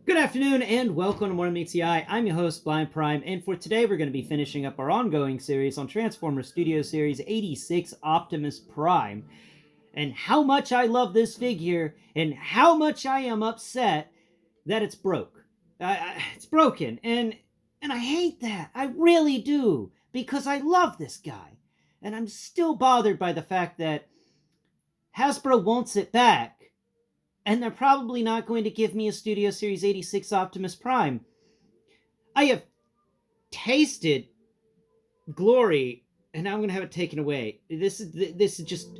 Good afternoon and welcome to M.M.E. I'm your host, Blind Prime, and for today we're going to be finishing up our ongoing series on Transformers Studio Series 86 Optimus Prime. And how much I love this figure, and how much I am upset that it's broke. It's broken, and I hate that. I really do, because I love this guy. And I'm still bothered by the fact that Hasbro wants it back, and they're probably not going to give me a Studio Series 86 Optimus Prime. I have tasted glory, and now I'm going to have it taken away. This is just...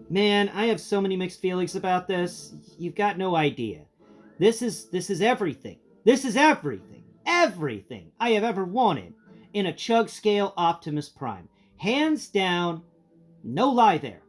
Man, I have so many mixed feelings about this. You've got no idea. This is everything. This is everything. Everything I have ever wanted in a chug scale Optimus Prime. Hands down, no lie there.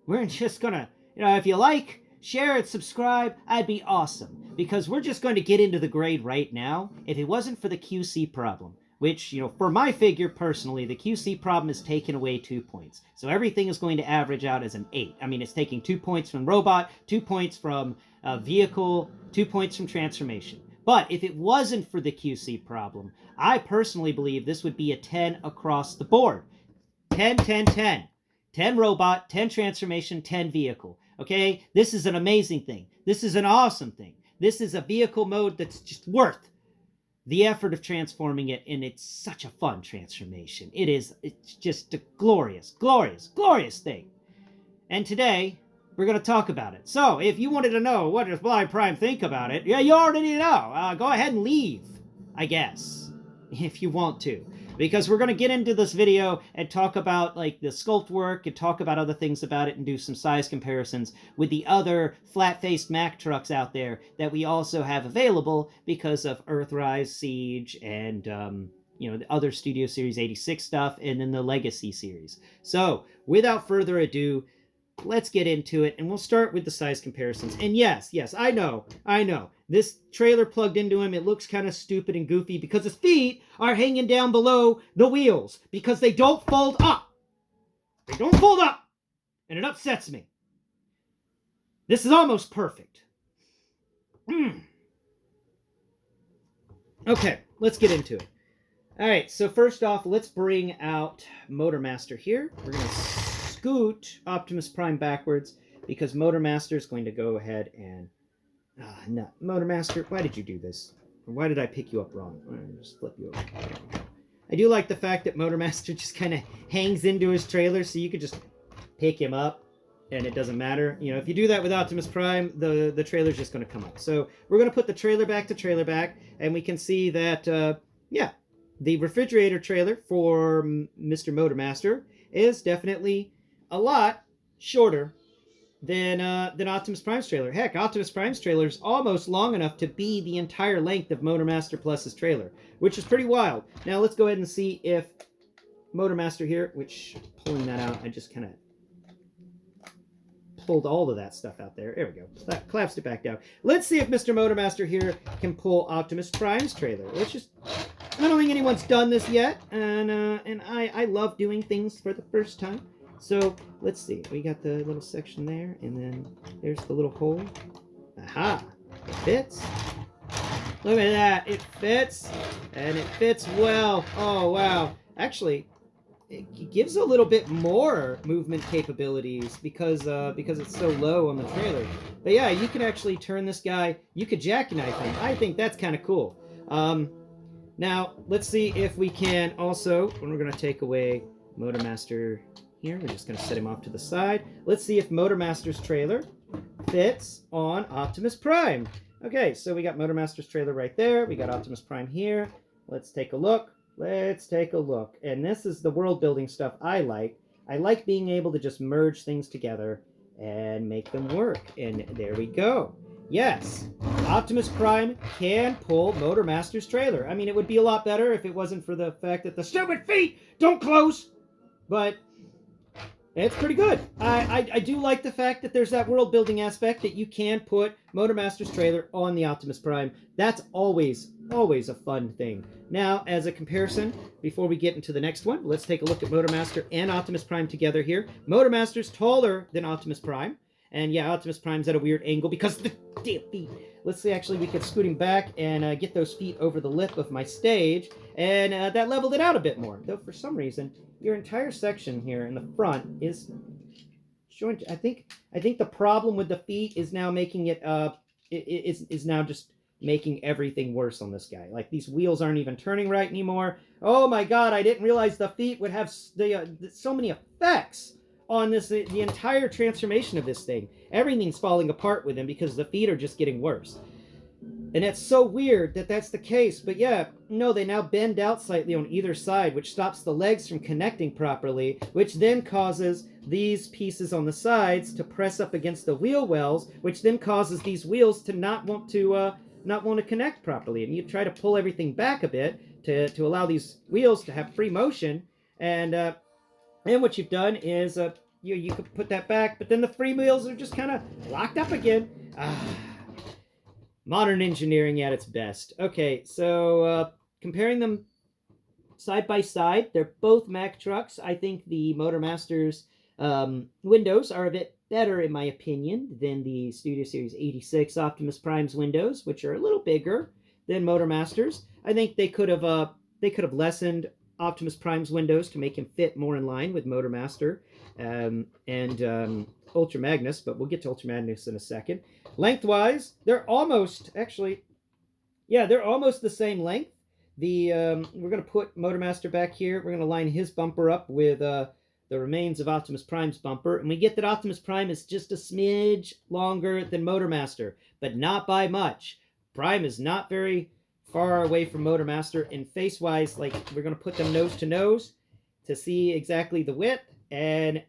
We're just gonna, if you like, share and subscribe, I'd be awesome. Because we're just going to get into the grade right now. If it wasn't for the QC problem, which, for my figure personally, the QC problem is taking away 2 points. So everything is going to average out as an 8. I mean, it's taking 2 points from robot, 2 points from vehicle, 2 points from transformation. But if it wasn't for the QC problem, I personally believe this would be a 10 across the board. 10, 10, 10. 10 robot, 10 transformation, 10 vehicle. Okay? This is an amazing thing. This is an awesome thing. This is a vehicle mode that's just worth the effort of transforming it, and it's such a fun transformation. It's just a glorious, glorious, glorious thing. And today, we're going to talk about it. So, if you wanted to know what does Blind Prime think about it, yeah, you already know. Go ahead and leave, I guess, if you want to. Because we're going to get into this video and talk about the sculpt work and talk about other things about it and do some size comparisons with the other flat-faced Mack trucks out there that we also have available because of Earthrise, Siege, and the other Studio Series 86 stuff, and then the Legacy series. So, without further ado, let's get into it, and we'll start with the size comparisons. And yes, I know. This trailer plugged into him, it looks kind of stupid and goofy because his feet are hanging down below the wheels because they don't fold up. They don't fold up, and it upsets me. This is almost perfect. Okay, let's get into it. All right, so first off, let's bring out Motormaster here. We're going to scoot Optimus Prime backwards because Motormaster is going to go ahead and... no. Motormaster, why did you do this? Or why did I pick you up wrong? Just flip you over. I do like the fact that Motormaster just kind of hangs into his trailer, so you could just pick him up, and it doesn't matter. If you do that with Optimus Prime, the trailer's just going to come up. So we're going to put the trailer back to trailer back, and we can see that, the refrigerator trailer for Mr. Motormaster is definitely a lot shorter than Optimus Prime's trailer. Heck, Optimus Prime's trailer is almost long enough to be the entire length of Motormaster plus his trailer, which is pretty wild. Now let's go ahead and see if Motormaster here, which, pulling that out, I just kind of pulled all of that stuff out there. There we go. Collapsed it back down. Let's see if Mr. Motormaster here can pull Optimus Prime's trailer. I don't think anyone's done this yet, and I love doing things for the first time. So, let's see. We got the little section there, and then there's the little hole. Aha! It fits. Look at that. It fits, and it fits well. Oh, wow. Actually, it gives a little bit more movement capabilities because it's so low on the trailer. But yeah, you could actually turn this guy. You could jackknife him. I think that's kind of cool. Now, let's see if we can also, when we're going to take away Motormaster here, we're just going to set him off to the side. Let's see if Motormaster's trailer fits on Optimus Prime. Okay, so we got Motormaster's trailer right there. We got Optimus Prime here. Let's take a look. And this is the world building stuff I like. I like being able to just merge things together and make them work. And there we go. Yes, Optimus Prime can pull Motormaster's trailer. I mean, it would be a lot better if it wasn't for the fact that the stupid feet don't close. But it's pretty good. I do like the fact that there's that world building aspect that you can put Motormaster's trailer on the Optimus Prime. That's always a fun thing. Now, as a comparison, before we get into the next one, let's take a look at Motormaster and Optimus Prime together here. Motormaster's taller than Optimus Prime, And yeah, Optimus Prime's at a weird angle because the damn feet. Let's see, actually, we could scoot him back and get those feet over the lip of my stage, and that leveled it out a bit more. Though for some reason, your entire section here in the front is showing. I think the problem with the feet is now making it is now just making everything worse on this guy. Like, these wheels aren't even turning right anymore. Oh my god, I didn't realize the feet would have so many effects on this, the entire transformation of this thing. Everything's falling apart with him because the feet are just getting worse. And it's so weird that that's the case. But yeah, no, they now bend out slightly on either side, which stops the legs from connecting properly, which then causes these pieces on the sides to press up against the wheel wells, which then causes these wheels to not want to connect properly. And you try to pull everything back a bit to allow these wheels to have free motion. And what you've done is you could put that back, but then the free wheels are just kind of locked up again. Modern engineering at its best. Okay, so comparing them side by side, they're both Mack trucks. I think the Motormaster's windows are a bit better, in my opinion, than the Studio Series 86 Optimus Prime's windows, which are a little bigger than Motormaster's. I think they could have lessened Optimus Prime's windows to make him fit more in line with Motormaster and Ultra Magnus, but we'll get to Ultra Magnus in a second. Lengthwise, they're almost the same length. We're going to put Motormaster back here. We're going to line his bumper up with the remains of Optimus Prime's bumper, and we get that Optimus Prime is just a smidge longer than Motormaster, but not by much. Prime is not very far away from Motormaster, and face-wise, like, we're going to put them nose to nose to see exactly the width, and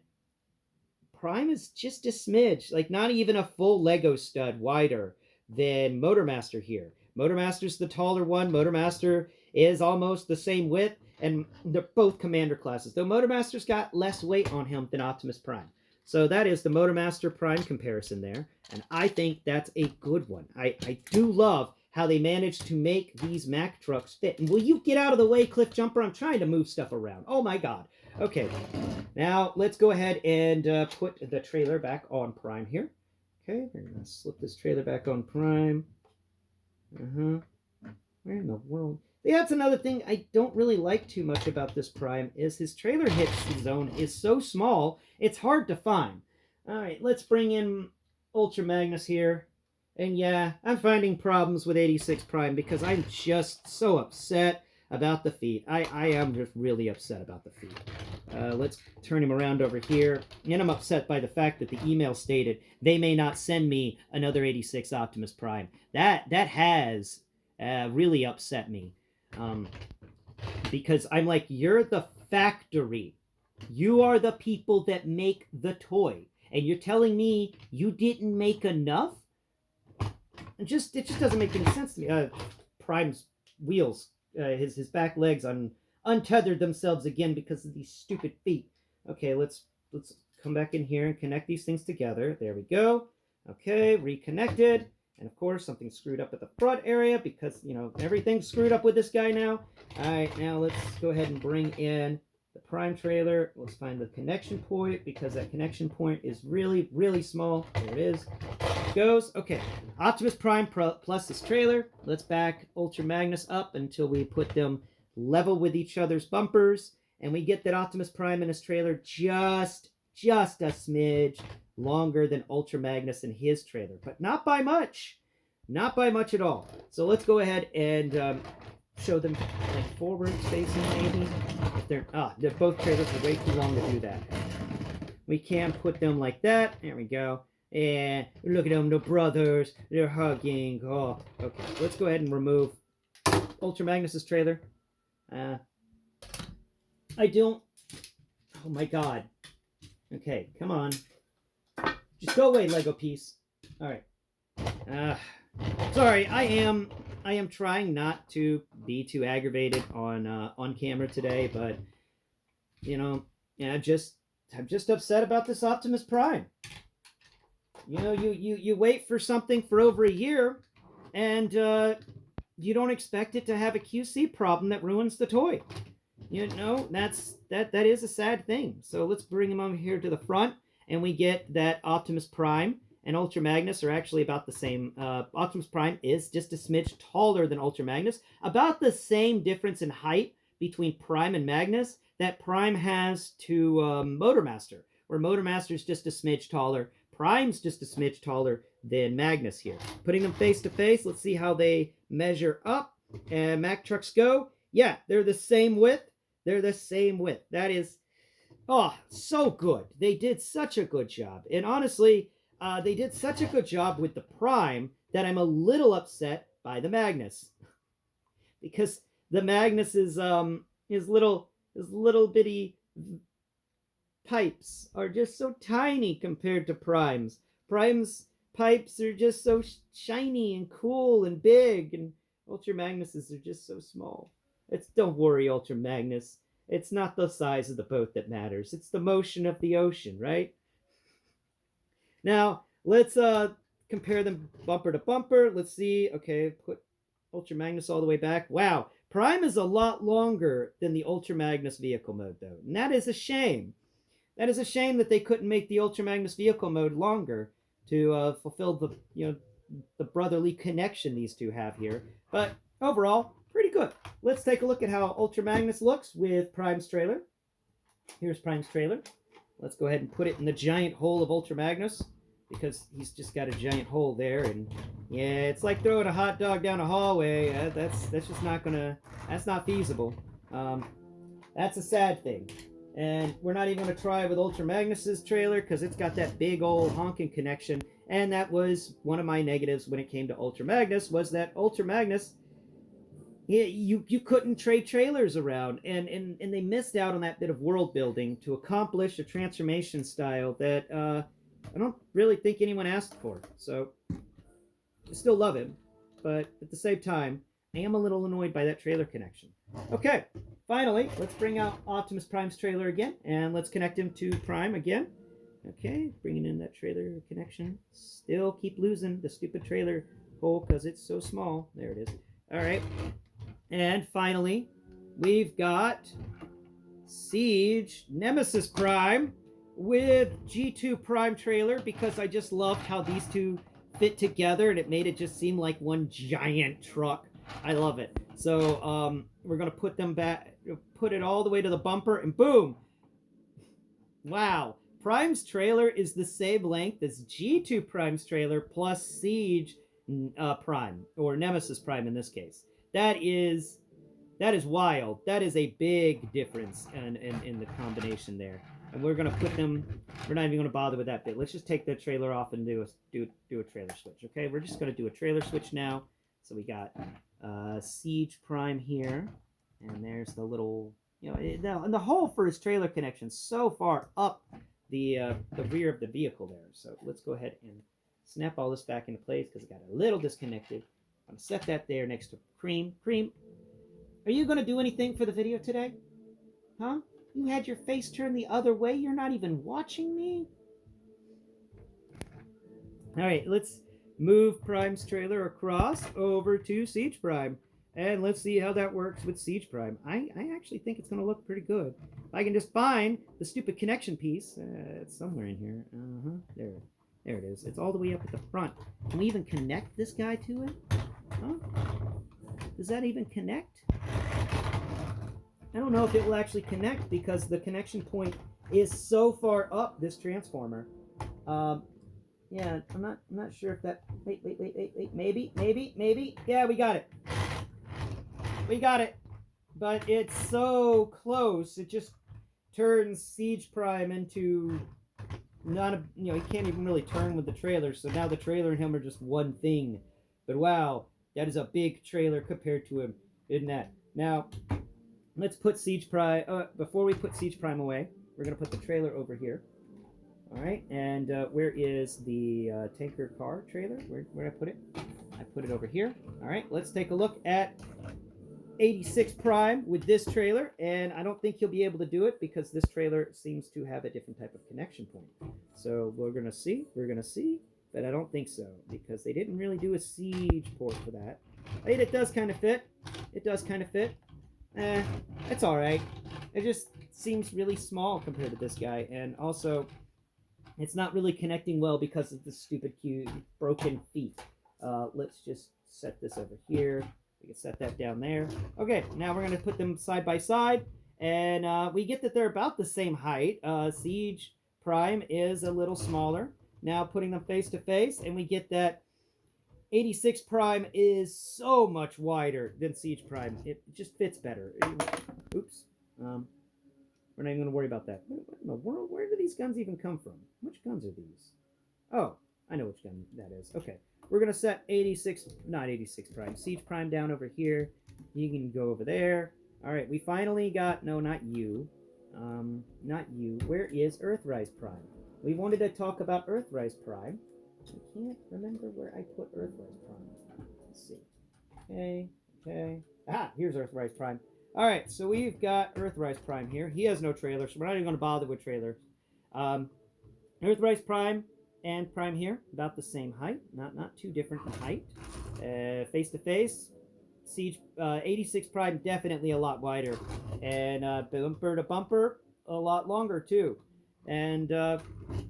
Prime is just a smidge, like not even a full Lego stud wider than Motormaster here. Motormaster's the taller one. Motormaster is almost the same width, and they're both Commander classes, though Motormaster's got less weight on him than Optimus Prime. So that is the Motormaster Prime comparison there, and I think that's a good one. I do love how they managed to make these Mack trucks fit. And will you get out of the way, Cliff Jumper? I'm trying to move stuff around. Oh my god. Okay, now let's go ahead and put the trailer back on Prime here. Okay, we're going to slip this trailer back on Prime. Where in the world? Yeah, that's another thing I don't really like too much about this Prime, is his trailer hit zone is so small, it's hard to find. Alright, let's bring in Ultra Magnus here. And yeah, I'm finding problems with 86 Prime because I'm just so upset about the feet. I am just really upset about the feet. Let's turn him around over here. And I'm upset by the fact that the email stated they may not send me another 86 Optimus Prime. That has really upset me. Because I'm like, you're the factory. You are the people that make the toy. And you're telling me you didn't make enough? It just doesn't make any sense to me. Prime's wheels, his back legs untethered themselves again because of these stupid feet. Okay, let's come back in here and connect these things together. There we go. Okay, reconnected. And of course, something screwed up at the front area because, you know, everything's screwed up with this guy now. All right, now let's go ahead and bring in the Prime trailer. Let's find the connection point because that connection point is really, really small. There it is. It goes. Okay, Optimus Prime plus this trailer. Let's back Ultra Magnus up until we put them level with each other's bumpers. And we get that Optimus Prime and his trailer just a smidge longer than Ultra Magnus and his trailer, but not by much. Not by much at all. So let's go ahead and show them like forward facing maybe. If they're both trailers are way too long to do that. We can put them like that. There we go. And look at them, the brothers. They're hugging. Oh, okay. Let's go ahead and remove Ultra Magnus's trailer. I don't. Oh my god. Okay, come on. Just go away, Lego piece. All right. Sorry, I am trying not to be too aggravated on camera today, but you know, yeah, I'm just upset about this Optimus Prime. You know, you wait for something for over a year, and you don't expect it to have a QC problem that ruins the toy. You know, that is a sad thing. So let's bring him over here to the front. and we get that Optimus Prime and Ultra Magnus are actually about the same. Optimus Prime is just a smidge taller than Ultra Magnus, about the same difference in height between Prime and Magnus that Prime has to Motormaster, where Motormaster's just a smidge taller. Prime's just a smidge taller than Magnus here. Putting them face to face, let's see how they measure up. And Mack trucks go. Yeah, they're the same width. They're the same width. That is, oh, so good. They did such a good job. And honestly, they did such a good job with the Prime that I'm a little upset by the Magnus, because the Magnus is his little bitty pipes are just so tiny compared to Prime's. Prime's pipes are just so shiny and cool and big, and Ultra Magnus's are just so small. Don't worry, Ultra Magnus. It's not the size of the boat that matters. It's the motion of the ocean, right? Now, let's compare them bumper to bumper. Let's see. Okay, put Ultra Magnus all the way back. Wow, Prime is a lot longer than the Ultra Magnus vehicle mode, though. And that is a shame. That is a shame that they couldn't make the Ultra Magnus vehicle mode longer to fulfill the brotherly connection these two have here. But overall, pretty good. Let's take a look at how Ultra Magnus looks with Prime's trailer. Here's Prime's trailer. Let's go ahead and put it in the giant hole of Ultra Magnus, because he's just got a giant hole there, and yeah, it's like throwing a hot dog down a hallway. That's just that's not feasible. That's a sad thing. And we're not even going to try with Ultra Magnus's trailer, because it's got that big old honking connection. And that was one of my negatives when it came to Ultra Magnus, was that Ultra Magnus, you couldn't trade trailers around, and they missed out on that bit of world building to accomplish a transformation style that I don't really think anyone asked for. So I still love him, but at the same time, I am a little annoyed by that trailer connection. Okay, finally, let's bring out Optimus Prime's trailer again, and let's connect him to Prime again. Okay, bringing in that trailer connection. Still keep losing the stupid trailer hole because it's so small. There it is. All right. And finally, we've got Siege Nemesis Prime with G2 Prime trailer, because I just loved how these two fit together, and it made it just seem like one giant truck. I love it. So we're going to put them back, put it all the way to the bumper, and boom! Wow. Prime's trailer is the same length as G2 Prime's trailer plus Siege Prime, or Nemesis Prime in this case. That is wild. That is a big difference in the combination there. And we're going to put them, we're not even going to bother with that bit. Let's just take the trailer off and do a trailer switch, okay? We're just going to do a trailer switch now. So we got Siege Prime here, and there's the little, and the hole for his trailer connection so far up the rear of the vehicle there. So let's go ahead and snap all this back into place, because it got a little disconnected. I'm going to set that there next to Cream. Cream, are you going to do anything for the video today? Huh? You had your face turned the other way? You're not even watching me? Alright, let's move Prime's trailer across over to Siege Prime. And let's see how that works with Siege Prime. I actually think it's going to look pretty good. If I can just find the stupid connection piece. It's somewhere in here. There it is. It's all the way up at the front. Can we even connect this guy to it? Huh? Does that even connect? I don't know if it will actually connect, because the connection point is so far up this transformer. Yeah, I'm not sure if that. Wait. Maybe. Yeah, we got it. We got it. But it's so close. It just turns Siege Prime into not a, he can't even really turn with the trailer. So now the trailer and him are just one thing. But wow, that is a big trailer compared to him, isn't that? Now, let's put Siege Prime, before we put Siege Prime away, we're going to put the trailer over here. All right, and where is the tanker car trailer? Where did I put it? I put it over here. All right, let's take a look at 86 Prime with this trailer, and I don't think he'll be able to do it, because this trailer seems to have a different type of connection point. So we're going to see, but I don't think so, because they didn't really do a Siege port for that. Hey, it does kind of fit. It's all right. It just seems really small compared to this guy, and also It's not really connecting well because of the stupid broken feet. Let's just set this over here. We can set that down there. Okay, now we're going to put them side by side. And we get that they're about the same height. Siege Prime is a little smaller. Now putting them face to face, and we get that 86 Prime is so much wider than Siege Prime. It just fits better. Oops. We're not even going to worry about that. What in the world? Where do these guns even come from? Which guns are these? Oh, I know which gun that is. Okay. We're going to set 86, not 86 Prime, Siege Prime down over here. You can go over there. All right, we finally got, no, not you. Not you. Where is Earthrise Prime? We wanted to talk about Earthrise Prime. I can't remember where I put Earthrise Prime. Let's see. Okay, okay. Ah, here's Earthrise Prime. All right, so we've got Earthrise Prime here. He has no trailer, so we're not even going to bother with trailers. Earthrise Prime and Prime here, about the same height, not too different in height. Face to face, Siege 86 Prime definitely a lot wider, and bumper to bumper a lot longer too. And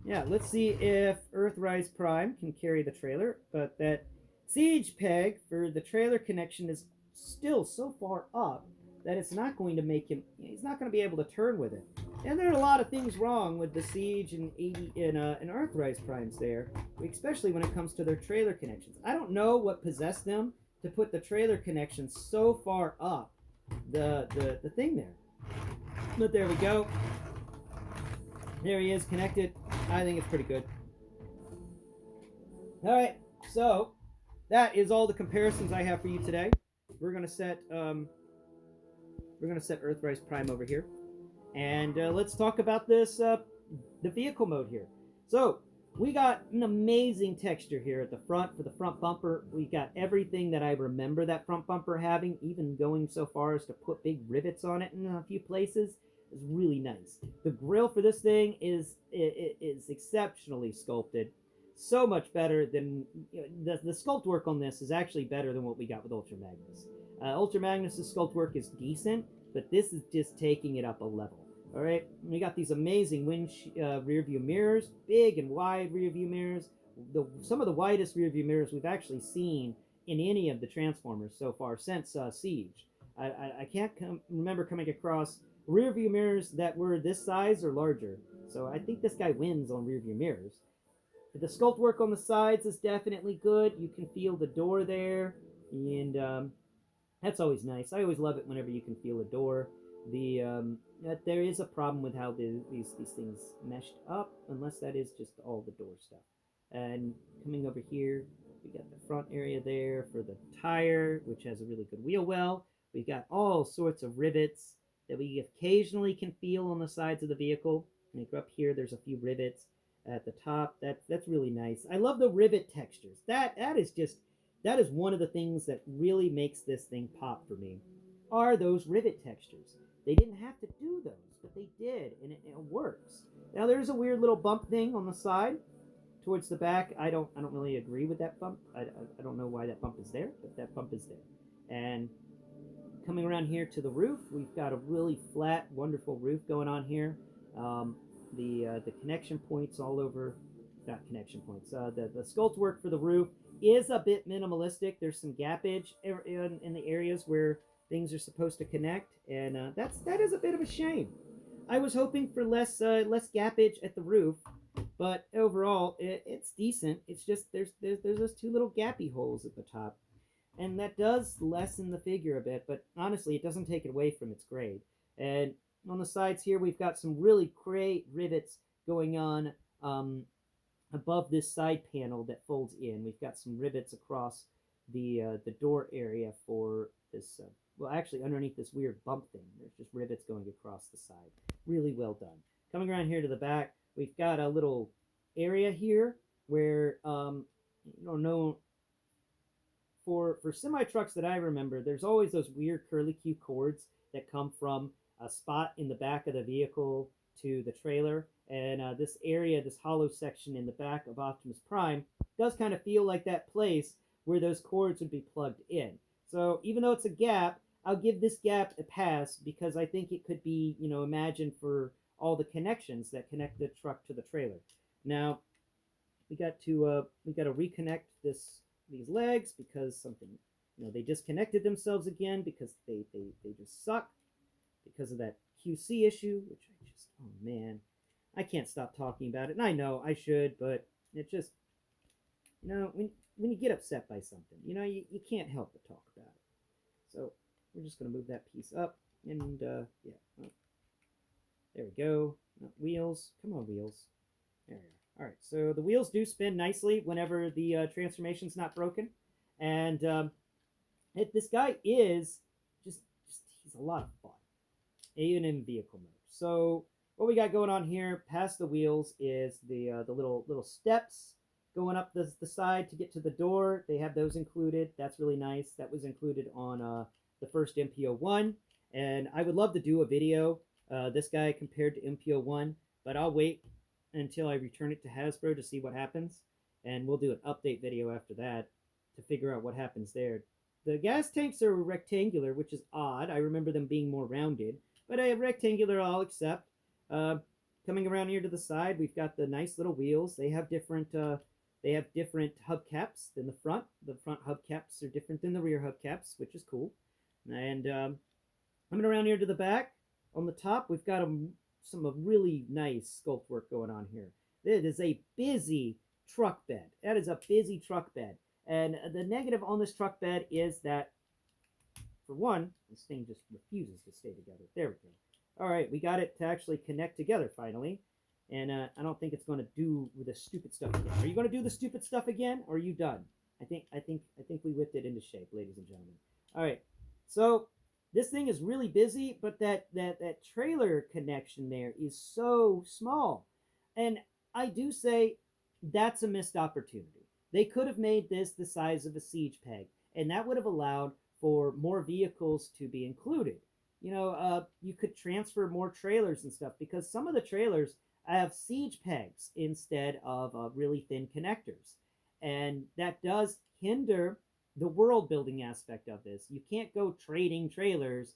yeah, let's see if Earthrise Prime can carry the trailer, but that Siege peg for the trailer connection is still so far up that it's not going to make him, he's not going to be able to turn with it. And there are a lot of things wrong with the Siege and 80 and Earthrise Primes there, especially when it comes to their trailer connections. I don't know what possessed them to put the trailer connection so far up the thing there. But there we go. There he is, connected. I think it's pretty good. All right, so that is all the comparisons I have for you today. We're gonna set Earthrise Prime over here, and let's talk about this the vehicle mode here. So we got an amazing texture here at the front for the front bumper. We got everything that I remember that front bumper having, even going so far as to put big rivets on it in a few places. Is really nice. The grille for this thing is exceptionally sculpted, so much better than the sculpt work on this is actually better than what we got with Ultra Magnus. Ultra Magnus's sculpt work is decent, but this is just taking it up a level. All right, we got these amazing rear view mirrors, big and wide rear view mirrors. Some of the widest rear view mirrors we've actually seen in any of the Transformers so far since Siege. I can't remember coming across rear view mirrors that were this size or larger. So I think this guy wins on rear view mirrors. The sculpt work on the sides is definitely good. You can feel the door there, and that's always nice. I always love it whenever you can feel a door. There is a problem with how these things meshed up, unless that is just all the door stuff. And coming over here, we got the front area there for the tire, which has a really good wheel well. We've got all sorts of rivets that we occasionally can feel on the sides of the vehicle. Like up here, there's a few rivets at the top. That's really nice. I love the rivet textures. That is one of the things that really makes this thing pop for me. Are those rivet textures? They didn't have to do those, but they did, and it works. Now there's a weird little bump thing on the side towards the back. I don't really agree with that bump. I don't know why that bump is there, but that bump is there. And coming around here to the roof, we've got a really flat, wonderful roof going on here. The connection points all over, not connection points. The sculpt work for the roof is a bit minimalistic. There's some gappage in the areas where things are supposed to connect, and that is a bit of a shame. I was hoping for less gappage at the roof, but overall it's decent. It's just there's those two little gappy holes at the top, and that does lessen the figure a bit, but honestly, it doesn't take it away from its grade. And on the sides here, we've got some really great rivets going on above this side panel that folds in. We've got some rivets across the door area for this. Well, actually, underneath this weird bump thing, there's just rivets going across the side. Really well done. Coming around here to the back, we've got a little area here where you don't know. For semi trucks that I remember, there's always those weird curly Q cords that come from a spot in the back of the vehicle to the trailer. And this area, this hollow section in the back of Optimus Prime, does kind of feel like that place where those cords would be plugged in. So even though it's a gap, I'll give this gap a pass because I think it could be, imagined for all the connections that connect the truck to the trailer. Now we got to reconnect these legs because something, they disconnected themselves again because they just suck because of that QC issue, which I just, oh man, I can't stop talking about it. And I know I should, but it just, when you get upset by something, you can't help but talk about it. So we're just going to move that piece up, and yeah, oh, there we go. Wheels, come on, wheels. There we are. All right, so the wheels do spin nicely whenever the transformation's not broken, and this guy is just he's a lot of fun, even in vehicle mode. So what we got going on here, past the wheels, is the little steps going up the side to get to the door. They have those included. That's really nice. That was included on the first MPO1, and I would love to do a video this guy compared to MPO1, but I'll wait until I return it to Hasbro to see what happens, and we'll do an update video after that to figure out what happens there. The gas tanks are rectangular, which is odd. I remember them being more rounded, but a rectangular I'll accept. Coming around here to the side, we've got the nice little wheels. They have different hubcaps than the front. The front hubcaps are different than the rear hubcaps, which is cool. And coming around here to the back, on the top, we've got some really nice sculpt work going on here. It is a busy truck bed. That is a busy truck bed. And the negative on this truck bed is that, for one, this thing just refuses to stay together. There we go. All right, we got it to actually connect together finally. And I don't think it's going to do the stupid stuff again. Are you going to do the stupid stuff again, or are you done? I think we whipped it into shape, ladies and gentlemen. All right, so this thing is really busy, but that trailer connection there is so small, and I do say that's a missed opportunity. They could have made this the size of a siege peg, and that would have allowed for more vehicles to be included. You could transfer more trailers and stuff, because some of the trailers have siege pegs instead of really thin connectors, and that does hinder the world building aspect of this. You can't go trading trailers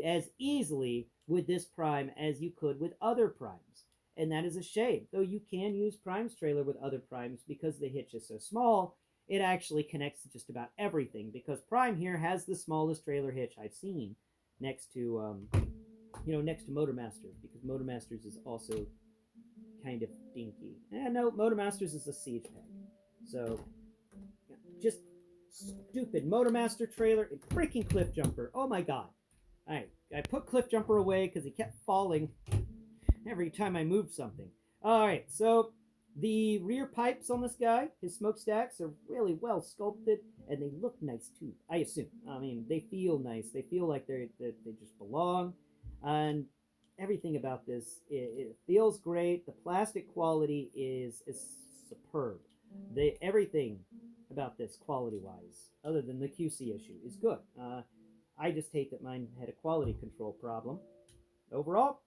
as easily with this prime as you could with other primes, and that is a shame. Though you can use Prime's trailer with other primes, because the hitch is so small, it actually connects to just about everything, because Prime here has the smallest trailer hitch I've seen next to next to Motormaster, because Motormaster's is also kind of dinky. No, Motormaster's is a siege peg. So just stupid Motormaster trailer and freaking Cliff Jumper. Oh my god. I put Cliff Jumper away because he kept falling every time I moved something. Alright, so the rear pipes on this guy, his smokestacks, are really well sculpted, and they look nice too, I assume. I mean, they feel nice. They feel like they just belong. And everything about this, it feels great. The plastic quality is superb. Everything about this, quality-wise, other than the QC issue, is good. I just hate that mine had a quality control problem. Overall,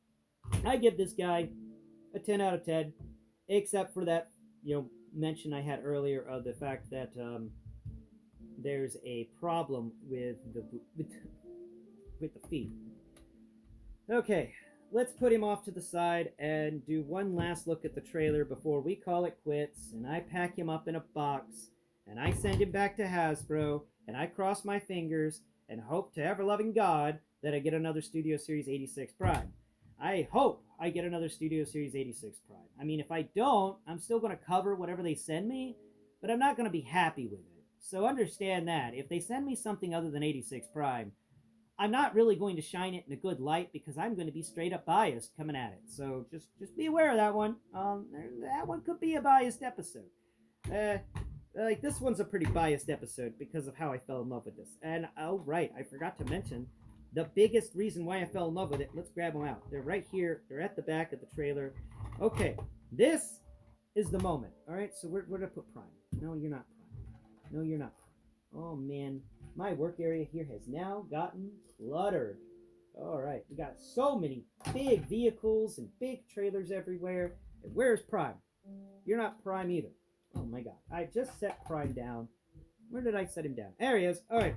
I give this guy a 10 out of 10, except for that mention I had earlier of the fact that there's a problem with the feet. Okay, let's put him off to the side and do one last look at the trailer before we call it quits, and I pack him up in a box, and I send him back to Hasbro, and I cross my fingers and hope to ever-loving God that I get another Studio Series 86 Prime. I hope I get another Studio Series 86 Prime. I mean, if I don't, I'm still going to cover whatever they send me, but I'm not going to be happy with it. So understand that. If they send me something other than 86 Prime, I'm not really going to shine it in a good light, because I'm going to be straight up biased coming at it. So just be aware of that one. That one could be a biased episode. Like this one's a pretty biased episode because of how I fell in love with this. And oh right, I forgot to mention the biggest reason why I fell in love with it. Let's grab them out. They're right here. They're at the back of the trailer. Okay, this is the moment. All right, so we're gonna put Prime. No, you're not Prime. No, you're not Prime. Oh man, my work area here has now gotten cluttered. All right, we got so many big vehicles and big trailers everywhere. And where's Prime? You're not Prime either. Oh my god, I just set Prime down. Where did I set him down? There he is. All right,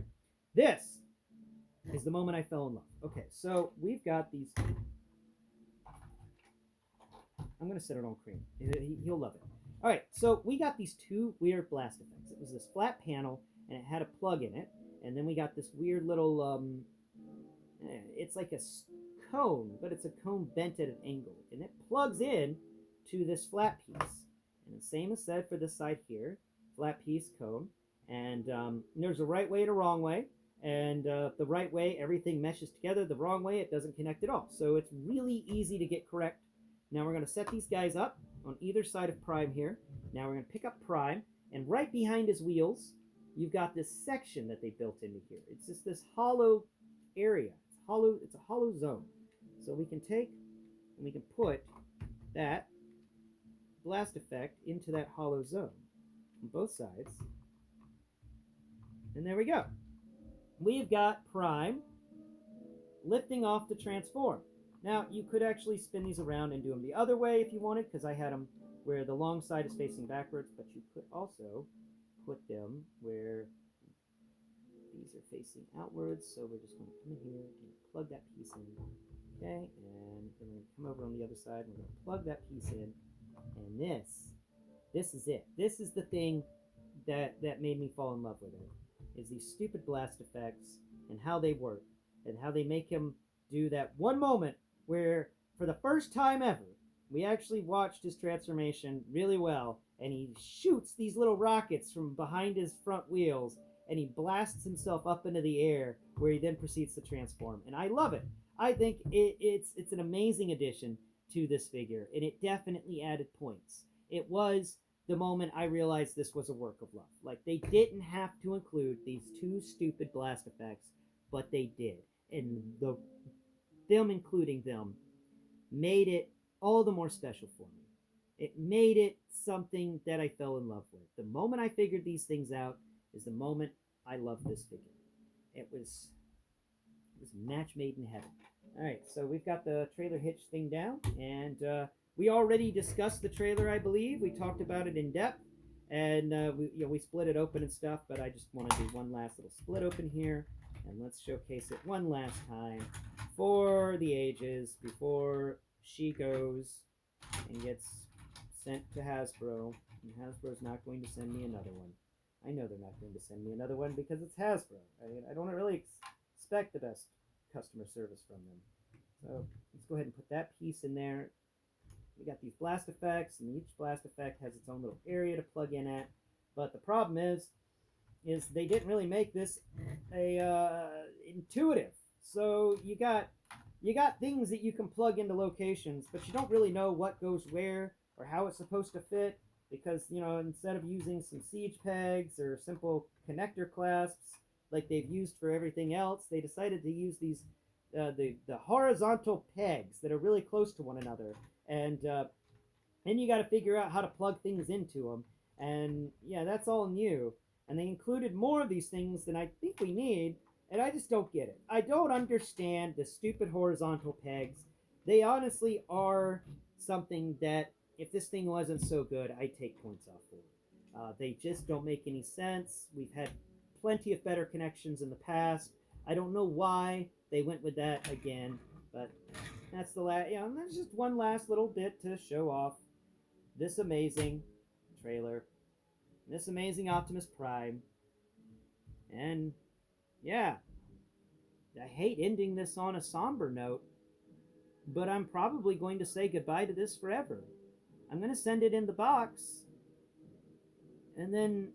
this is the moment I fell in love. Okay, so we've got these. I'm going to set it on cream. He'll love it. All right, so we got these two weird blast effects. It was this flat panel, and it had a plug in it, and then we got this weird little it's like a cone, but it's a cone bent at an angle, and it plugs in to this flat piece. And the same is said for this side here, flat piece cone. And there's a right way and a wrong way. And the right way, everything meshes together. The wrong way, it doesn't connect at all. So it's really easy to get correct. Now we're going to set these guys up on either side of Prime here. Now we're going to pick up Prime, and right behind his wheels, you've got this section that they built into here. It's just this hollow area. It's a hollow zone. So we can take and we can put that blast effect into that hollow zone on both sides. And there we go. We've got Prime lifting off the transform. Now, you could actually spin these around and do them the other way if you wanted, because I had them where the long side is facing backwards, but you could also put them where these are facing outwards. So we're just going to come in here and plug that piece in. Okay, and then we're going to come over on the other side and we're going to plug that piece in. And this is it. This is the thing that made me fall in love with it, is these stupid blast effects and how they work and how they make him do that one moment where, for the first time ever, we actually watched his transformation really well, and he shoots these little rockets from behind his front wheels, and he blasts himself up into the air, where he then proceeds to transform. And I love it. I think it's an amazing addition to this figure, and it definitely added points. It was the moment I realized this was a work of love. Like, they didn't have to include these two stupid blast effects, but they did. And them including them made it all the more special for me. It made it something that I fell in love with. The moment I figured these things out is the moment I loved this figure. It was a match made in heaven. All right, so we've got the trailer hitch thing down, and we already discussed the trailer, I believe. We talked about it in depth, and we split it open and stuff, but I just want to do one last little split open here, and let's showcase it one last time for the ages before she goes and gets sent to Hasbro, and Hasbro's not going to send me another one. I know they're not going to send me another one because it's Hasbro. I don't really expect the best customer service from them. So let's go ahead and put that piece in there. We got these blast effects, and each blast effect has its own little area to plug in at. But the problem is they didn't really make this intuitive. So you got things that you can plug into locations, but you don't really know what goes where or how it's supposed to fit, because, instead of using some siege pegs or simple connector clasps like they've used for everything else, they decided to use these the horizontal pegs that are really close to one another, and then you got to figure out how to plug things into them. And yeah, that's all new. And they included more of these things than I think we need, and I just don't get it. I don't understand the stupid horizontal pegs. They honestly are something that, if this thing wasn't so good, I'd take points off for. They just don't make any sense. We've had plenty of better connections in the past. I don't know why they went with that again, but that's the last. And there's just one last little bit to show off this amazing trailer, this amazing Optimus Prime, and yeah, I hate ending this on a somber note, but I'm probably going to say goodbye to this forever. I'm going to send it in the box, and then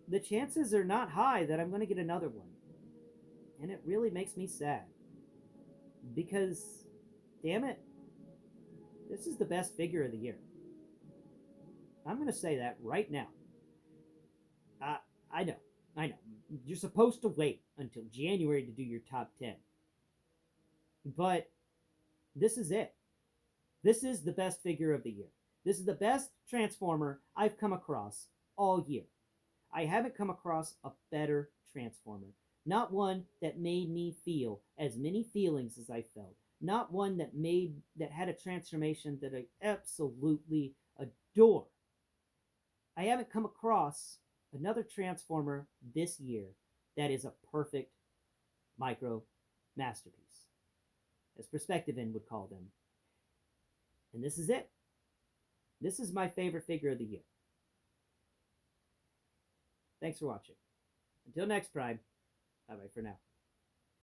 the chances are not high that I'm going to get another one. And it really makes me sad. Because, damn it, this is the best figure of the year. I'm going to say that right now. I know. You're supposed to wait until January to do your top 10. But this is it. This is the best figure of the year. This is the best Transformer I've come across all year. I haven't come across a better Transformer. Not one that made me feel as many feelings as I felt. Not one that had a transformation that I absolutely adore. I haven't come across another Transformer this year that is a perfect micro masterpiece, as Perspective In would call them. And this is it. This is my favorite figure of the year. Thanks for watching. Until next Prime, bye bye for now.